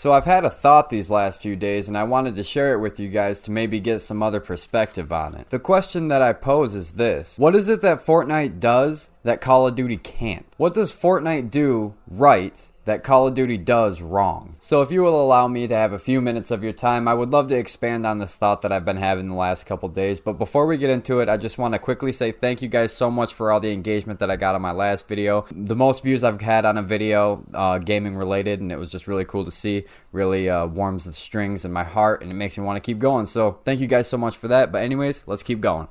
So I've had a thought these last few days and I wanted to share it with you guys to maybe get some other perspective on it. The question that I pose is this: what is it that Fortnite does that Call of Duty can't? What does Fortnite do right that Call of Duty does wrong? So if you will allow me to have a few minutes of your time, I would love to expand on this thought that I've been having the last couple days. But before we get into it, I just want to quickly say thank you guys so much for all the engagement that I got on my last video. The most views I've had on a video, gaming related, and it was just really cool to see. Really warms the strings in my heart and it makes me want to keep going. So thank you guys so much for that. But anyways, let's keep going.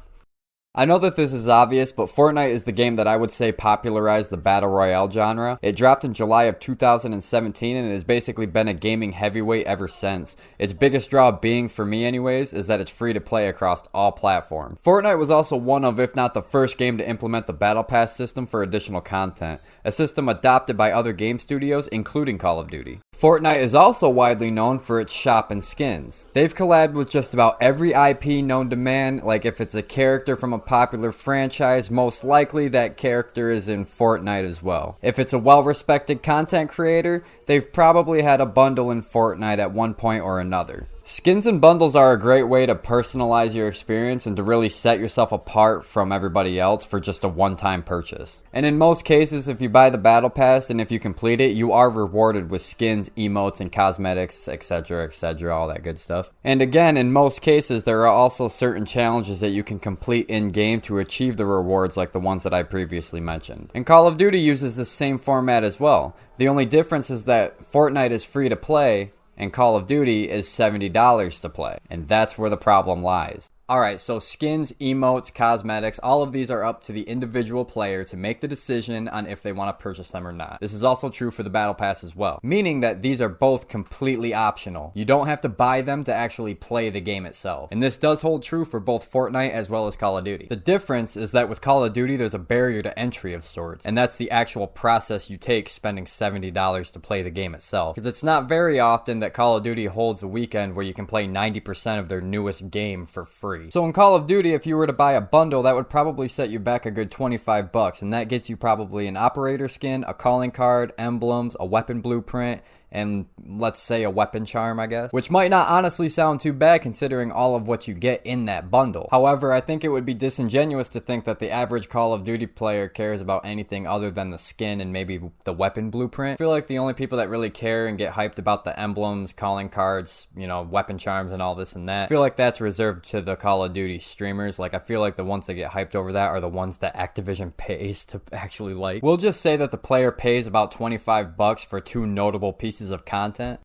I know that this is obvious, but Fortnite is the game that I would say popularized the Battle Royale genre. It dropped in July of 2017 and it has basically been a gaming heavyweight ever since. Its biggest draw being, for me anyways, is that it's free to play across all platforms. Fortnite was also one of, if not the first game to implement the Battle Pass system for additional content, a system adopted by other game studios, including Call of Duty. Fortnite is also widely known for its shop and skins. They've collabed with just about every IP known to man. Like if it's a character from a popular franchise, most likely that character is in Fortnite as well. If it's a well-respected content creator, they've probably had a bundle in Fortnite at one point or another. Skins and bundles are a great way to personalize your experience and to really set yourself apart from everybody else for just a one-time purchase. And in most cases, if you buy the Battle Pass and if you complete it, you are rewarded with skins, emotes, and cosmetics, etc., all that good stuff. And again, in most cases, there are also certain challenges that you can complete in-game to achieve the rewards like the ones that I previously mentioned. And Call of Duty uses the same format as well. The only difference is that Fortnite is free to play, and Call of Duty is $70 to play. And that's where the problem lies. Alright, so skins, emotes, cosmetics, all of these are up to the individual player to make the decision on if they want to purchase them or not. This is also true for the Battle Pass as well, meaning that these are both completely optional. You don't have to buy them to actually play the game itself. And this does hold true for both Fortnite as well as Call of Duty. The difference is that with Call of Duty, there's a barrier to entry of sorts, and that's the actual process you take spending $70 to play the game itself. Because it's not very often that Call of Duty holds a weekend where you can play 90% of their newest game for free. So in Call of Duty, if you were to buy a bundle, that would probably set you back a good $25, and that gets you probably an operator skin, a calling card, emblems, a weapon blueprint, and let's say a weapon charm, I guess. Which might not honestly sound too bad considering all of what you get in that bundle. However, I think it would be disingenuous to think that the average Call of Duty player cares about anything other than the skin and maybe the weapon blueprint. I feel like the only people that really care and get hyped about the emblems, calling cards, you know, weapon charms and all this and that, I feel like that's reserved to the Call of Duty streamers. Like, I feel like the ones that get hyped over that are the ones that Activision pays to actually like. We'll just say that the player pays about $25 for two notable pieces of content.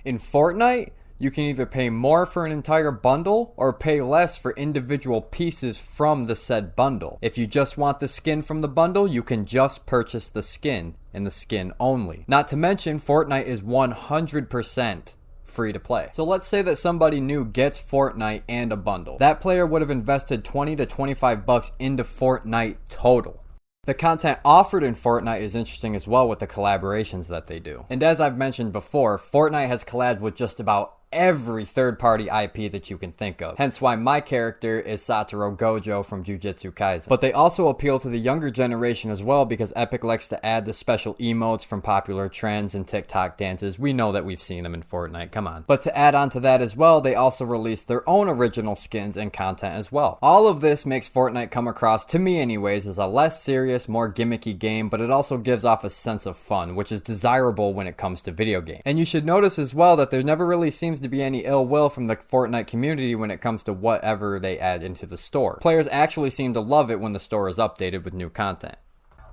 In Fortnite, you can either pay more for an entire bundle or pay less for individual pieces from the said bundle. If you just want the skin from the bundle, you can just purchase the skin and the skin only. Not to mention, Fortnite is 100% free to play. So let's say that somebody new gets Fortnite and a bundle. That player would have invested $20 to $25 into Fortnite total. The content offered in Fortnite is interesting as well with the collaborations that they do. And as I've mentioned before, Fortnite has collabed with just about every third-party IP that you can think of. Hence why my character is Satoru Gojo from Jujutsu Kaisen. But they also appeal to the younger generation as well because Epic likes to add the special emotes from popular trends and TikTok dances. We know that we've seen them in Fortnite, come on. But to add on to that as well, they also release their own original skins and content as well. All of this makes Fortnite come across, to me anyways, as a less serious, more gimmicky game, but it also gives off a sense of fun, which is desirable when it comes to video games. And you should notice as well that there never really seems to be any ill will from the Fortnite community when it comes to whatever they add into the store. Players actually seem to love it when the store is updated with new content.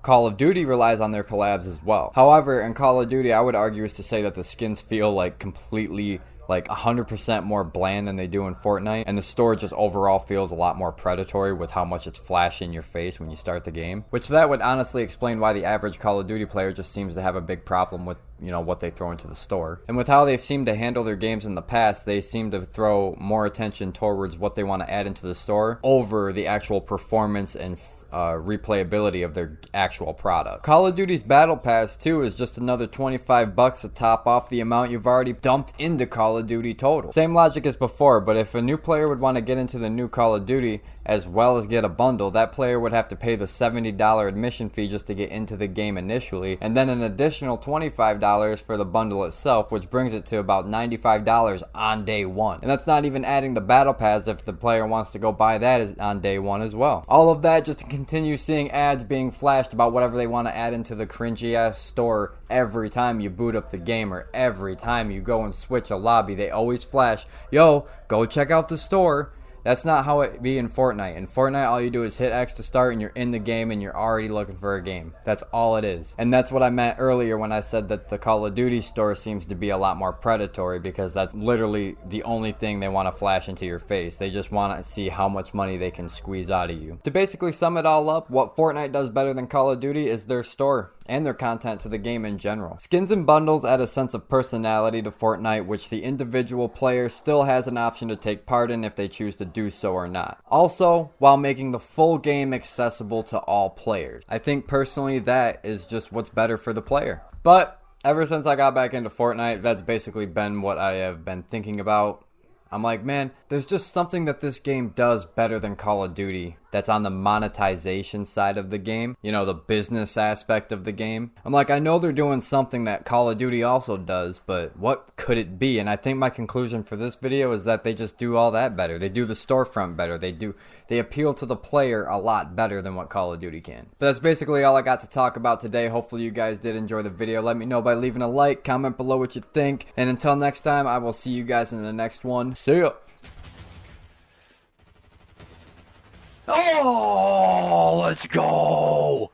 Call of Duty relies on their collabs as well. However, in Call of Duty, I would argue is to say that the skins feel like completely 100% more bland than they do in Fortnite, and the store just overall feels a lot more predatory with how much it's flashing in your face when you start the game, which that would honestly explain why the average Call of Duty player just seems to have a big problem with, you know, what they throw into the store. And with how they've seemed to handle their games in the past, they seem to throw more attention towards what they want to add into the store over the actual performance and replayability of their actual product. Call of Duty's Battle Pass 2 is just another $25 to top off the amount you've already dumped into Call of Duty total. Same logic as before, but if a new player would want to get into the new Call of Duty as well as get a bundle, that player would have to pay the $70 admission fee just to get into the game initially, and then an additional $25 for the bundle itself, which brings it to about $95 on day one. And that's not even adding the battle pass if the player wants to go buy that on day one as well. All of that just to continue seeing ads being flashed about whatever they want to add into the cringy ass store every time you boot up the game, or every time you go and switch a lobby. They always flash, yo, go check out the store. That's not how it be in Fortnite. In Fortnite, all you do is hit X to start and you're in the game and you're already looking for a game. That's all it is. And that's what I meant earlier when I said that the Call of Duty store seems to be a lot more predatory, because that's literally the only thing they want to flash into your face. They just want to see how much money they can squeeze out of you. To basically sum it all up, what Fortnite does better than Call of Duty is their store and their content to the game in general. Skins and bundles add a sense of personality to Fortnite, which the individual player still has an option to take part in if they choose to do so or not. Also, while making the full game accessible to all players. I think personally that is just what's better for the player. But ever since I got back into Fortnite, that's basically been what I have been thinking about. I'm like, man, there's just something that this game does better than Call of Duty that's on the monetization side of the game, you know, the business aspect of the game. I'm like, I know they're doing something that Call of Duty also does, but what could it be? And I think my conclusion for this video is that they just do all that better. They do the storefront better. They appeal to the player a lot better than what Call of Duty can. But that's basically all I got to talk about today. Hopefully you guys did enjoy the video. Let me know by leaving a like, comment below what you think, and until next time, I will see you guys in the next one. See ya! Oh, let's go!